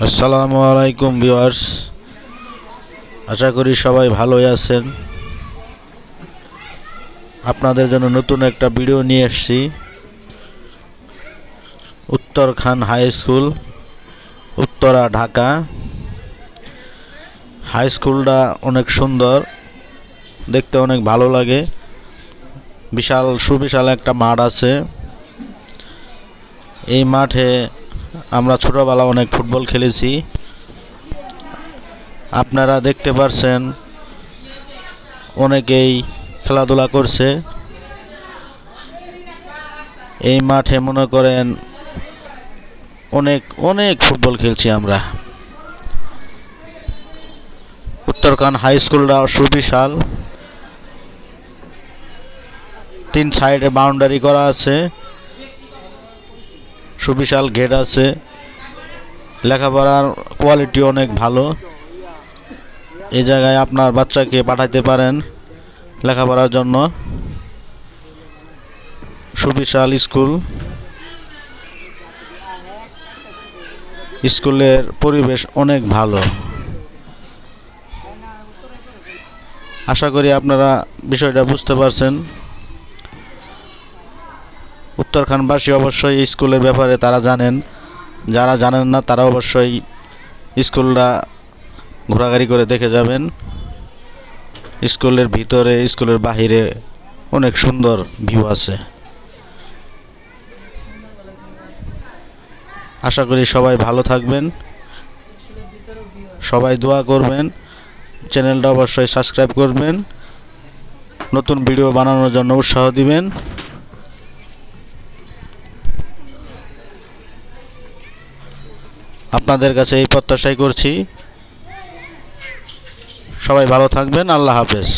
আসসালামু আলাইকুম ভিউয়ার্স, আশা করি সবাই ভালোই আছেন। আপনাদের জন্য নতুন একটা ভিডিও নিয়ে এসেছি। Uttarkhan high school, Uttara, Dhaka. High স্কুলটা অনেক সুন্দর, দেখতে অনেক ভালো লাগে। সুবিশাল একটা মাঠ আছে। এই মাঠে আমরা ছোটবেলা অনেক ফুটবল খেলেছি। আপনারা দেখতে পারছেন অনেকেই খেলাধুলা করছে। এই মাঠে মনে করেন অনেক অনেক ফুটবল খেলছি আমরা। উত্তরখান হাই স্কুলটা সুবিশাল, 3 সাইডে বাউন্ডারি করা আছে, সুবিশাল গেট আছে। লেখাপড়ার কোয়ালিটি অনেক ভালো। এই জায়গায় আপনার বাচ্চাকে পাঠাতে পারেন লেখাপড়ার জন্য। সুবিশাল স্কুল, স্কুলের পরিবেশ অনেক ভালো। আশা করি আপনারা বিষয়টা বুঝতে পারছেন। উত্তরখানবাসী অবশ্যই স্কুলের ব্যাপারে তারা জানেন, যারা জানেন না তারা অবশ্যই স্কুলটা ঘোরাঘুরি করে দেখে যাবেন। স্কুলের ভিতরে, স্কুলের বাহিরে অনেক সুন্দর ভিউ আছে। আশা করি সবাই ভালো থাকবেন, সবাই দোয়া করবেন, চ্যানেলটা অবশ্যই সাবস্ক্রাইব করবেন, নতুন ভিডিও বানানোর জন্য উৎসাহ দিবেন। আপনাদের কাছে এই প্রত্যাশাই করছি। সবাই ভালো থাকবেন। আল্লাহ হাফেজ।